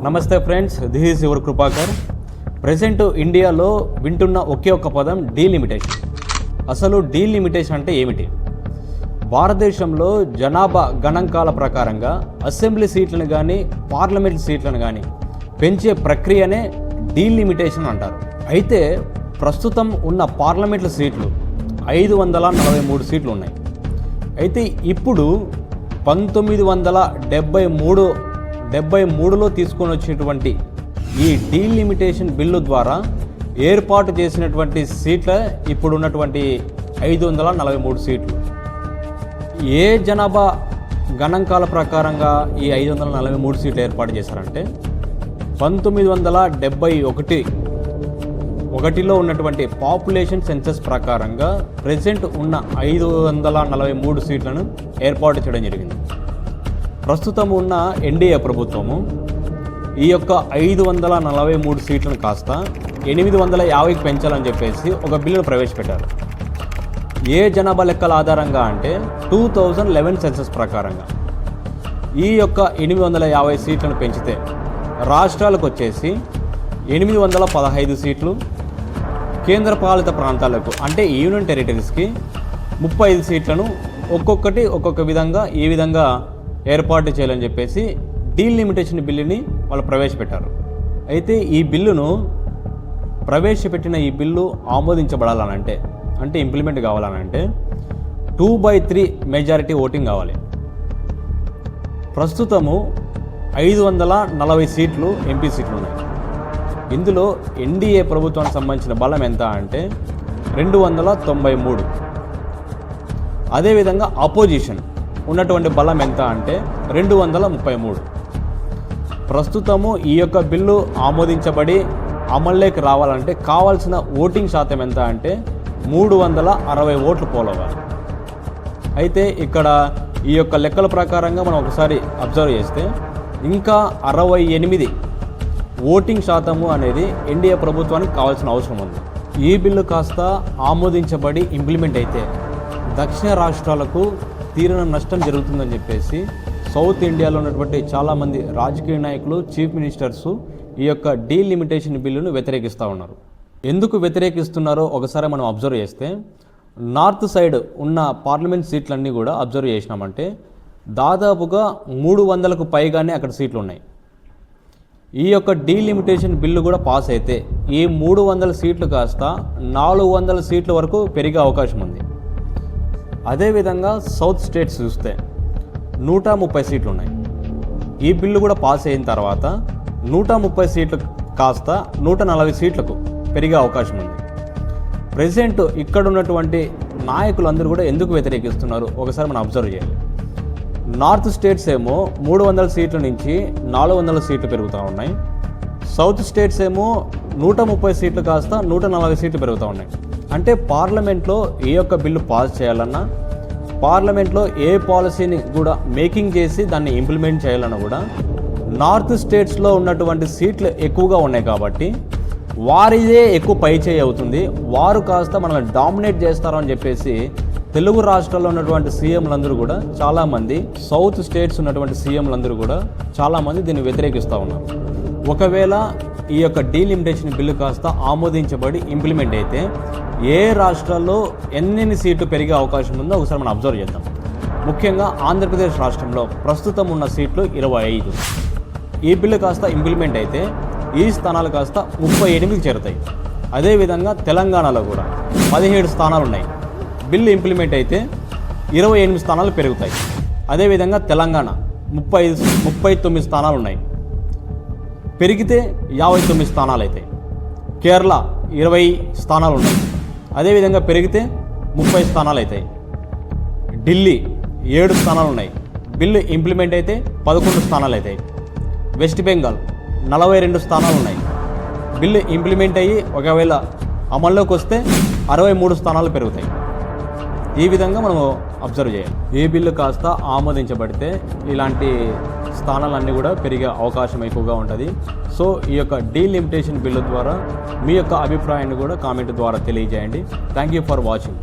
నమస్తే friends, this is your Krupakar. Present ఇండియాలో వింటున్న ఒకే ఒక్క పదం డీలిమిటేషన్. అసలు డీలిమిటేషన్ అంటే ఏమిటి? భారతదేశంలో జనాభా గణాంకాల ప్రకారంగా అసెంబ్లీ సీట్లను కానీ పార్లమెంట్ సీట్లను కానీ పెంచే ప్రక్రియనే డీలిమిటేషన్ అంటారు. అయితే ప్రస్తుతం ఉన్న పార్లమెంట్ల సీట్లు 543 సీట్లు ఉన్నాయి. అయితే ఇప్పుడు 1973లో తీసుకొని వచ్చినటువంటి ఈ డీలిమిటేషన్ బిల్లు ద్వారా ఏర్పాటు చేసినటువంటి సీట్ల ఇప్పుడు ఉన్నటువంటి 543 సీట్లు. ఏ జనాభా గణాంకాల ప్రకారంగా ఈ 543 సీట్లు ఏర్పాటు చేశారంటే 1971లో ఉన్నటువంటి పాపులేషన్ సెన్సస్ ప్రకారంగా ప్రెసెంట్ ఉన్న 543 సీట్లను ఏర్పాటు చేయడం జరిగింది. ప్రస్తుతం ఉన్న ఎన్డీఏ ప్రభుత్వము ఈ యొక్క 543 సీట్లను కాస్త 850కి పెంచాలని చెప్పేసి ఒక బిల్లును ప్రవేశపెట్టారు. ఏ జనాభా లెక్కల ఆధారంగా అంటే 2011 సెన్సస్ ప్రకారంగా ఈ యొక్క 850 సీట్లను పెంచితే రాష్ట్రాలకు వచ్చేసి 815 సీట్లు, కేంద్ర పాలిత ప్రాంతాలకు అంటే యూనియన్ టెరిటరీస్కి 35 సీట్లను ఒక్కొక్క విధంగా ఈ విధంగా ఏర్పాటు చేయాలని చెప్పేసి డీలిమిటేషన్ బిల్లుని వాళ్ళు ప్రవేశపెట్టారు. అయితే ఈ బిల్లును ప్రవేశపెట్టిన ఈ బిల్లు ఆమోదించబడాలనంటే అంటే ఇంప్లిమెంట్ కావాలనంటే 2/3 మెజారిటీ ఓటింగ్ కావాలి. ప్రస్తుతము 540 సీట్లు ఎంపీ సీట్లు ఉన్నాయి. ఇందులో ఎన్డీఏ ప్రభుత్వానికి సంబంధించిన బలం ఎంత అంటే 293. అదేవిధంగా అపోజిషన్ ఉన్నటువంటి బలం ఎంత అంటే 233. ప్రస్తుతము ఈ యొక్క బిల్లు ఆమోదించబడి అమల్లోకి రావాలంటే కావాల్సిన ఓటింగ్ శాతం ఎంత అంటే 360 ఓట్లు పోలవాలి. అయితే ఇక్కడ ఈ యొక్క లెక్కల ప్రకారంగా మనం ఒకసారి అబ్జర్వ్ చేస్తే ఇంకా 68 ఓటింగ్ శాతము అనేది ఎన్డీఏ ప్రభుత్వానికి కావాల్సిన అవసరం ఉంది. ఈ బిల్లు కాస్త ఆమోదించబడి ఇంప్లిమెంట్ అయితే దక్షిణ రాష్ట్రాలకు తీరని నష్టం జరుగుతుందని చెప్పేసి సౌత్ ఇండియాలో ఉన్నటువంటి చాలామంది రాజకీయ నాయకులు, చీఫ్ మినిస్టర్సు ఈ యొక్క డీలిమిటేషన్ బిల్లును వ్యతిరేకిస్తూ ఉన్నారు. ఎందుకు వ్యతిరేకిస్తున్నారో ఒకసారి మనం అబ్జర్వ్ చేస్తే నార్త్ సైడ్ ఉన్న పార్లమెంట్ సీట్లన్నీ కూడా అబ్జర్వ్ చేసినామంటే దాదాపుగా 300కు పైగానే అక్కడ సీట్లు ఉన్నాయి. ఈ యొక్క డీలిమిటేషన్ బిల్లు కూడా పాస్ అయితే ఈ 300 సీట్లు కాస్త 400 సీట్ల వరకు పెరిగే అవకాశం ఉంది. అదేవిధంగా సౌత్ స్టేట్స్ చూస్తే 130 సీట్లు ఉన్నాయి. ఈ బిల్లు కూడా పాస్ అయిన తర్వాత 130 సీట్లు కాస్త 140 సీట్లకు పెరిగే అవకాశం ఉంది. ప్రెసెంట్ ఇక్కడ ఉన్నటువంటి నాయకులందరూ కూడా ఎందుకు వ్యతిరేకిస్తున్నారు ఒకసారి మనం అబ్జర్వ్ చేయాలి. నార్త్ స్టేట్స్ ఏమో 300 సీట్ల నుంచి 400 సీట్లు పెరుగుతూ ఉన్నాయి. సౌత్ స్టేట్స్ ఏమో 130 సీట్లు కాస్త 140 సీట్లు పెరుగుతూ ఉన్నాయి. అంటే పార్లమెంట్లో ఏ యొక్క బిల్లు పాస్ చేయాలన్నా, పార్లమెంట్లో ఏ పాలసీని కూడా మేకింగ్ చేసి దాన్ని ఇంప్లిమెంట్ చేయాలన్నా కూడా నార్త్ స్టేట్స్లో ఉన్నటువంటి సీట్లు ఎక్కువగా ఉన్నాయి కాబట్టి వారిదే ఎక్కువ పైచేయి అవుతుంది. వారు కాస్త మనల్ని డామినేట్ చేస్తారని చెప్పేసి తెలుగు రాష్ట్రాల్లో ఉన్నటువంటి సీఎంలందరూ కూడా చాలామంది, సౌత్ స్టేట్స్ ఉన్నటువంటి సీఎంలందరూ కూడా చాలామంది దీన్ని వ్యతిరేకిస్తూ ఉన్నారు. ఒకవేళ ఈ యొక్క డీలిమిటేషన్ బిల్లు కాస్త ఆమోదించబడి ఇంప్లిమెంట్ అయితే ఏ రాష్ట్రాల్లో ఎన్ని సీట్లు పెరిగే అవకాశం ఉందో ఒకసారి మనం అబ్జర్వ్ చేద్దాం. ముఖ్యంగా ఆంధ్రప్రదేశ్ రాష్ట్రంలో ప్రస్తుతం ఉన్న సీట్లు 25. ఈ బిల్లు కాస్త ఇంప్లిమెంట్ అయితే ఈ స్థానాలు కాస్త 38కి చేరుతాయి. అదేవిధంగా తెలంగాణలో కూడా 17 స్థానాలు ఉన్నాయి. బిల్లు ఇంప్లిమెంట్ అయితే 28 స్థానాలు పెరుగుతాయి. అదేవిధంగా తెలంగాణ 39 స్థానాలు ఉన్నాయి, పెరిగితే 59 స్థానాలు అవుతాయి. కేరళ 20 స్థానాలు ఉన్నాయి, అదేవిధంగా పెరిగితే 30 స్థానాలు అవుతాయి. ఢిల్లీ 7 స్థానాలు ఉన్నాయి, బిల్లు ఇంప్లిమెంట్ అయితే 11 స్థానాలు అవుతాయి. వెస్ట్ బెంగాల్ 42 స్థానాలు ఉన్నాయి, బిల్లు ఇంప్లిమెంట్ అయ్యి ఒకవేళ అమల్లోకి వస్తే 63 స్థానాలు పెరుగుతాయి. ఈ విధంగా మనం అబ్జర్వ్ చేయాలి. ఏ బిల్లు కాస్త ఆమోదించబడితే ఇలాంటి స్థానాలన్నీ కూడా పెరిగే అవకాశం ఎక్కువగా ఉంటుంది. సో ఈ యొక్క డీలిమిటేషన్ బిల్లు ద్వారా మీ యొక్క అభిప్రాయాన్ని కూడా కామెంట్ ద్వారా తెలియజేయండి. Thank you for watching.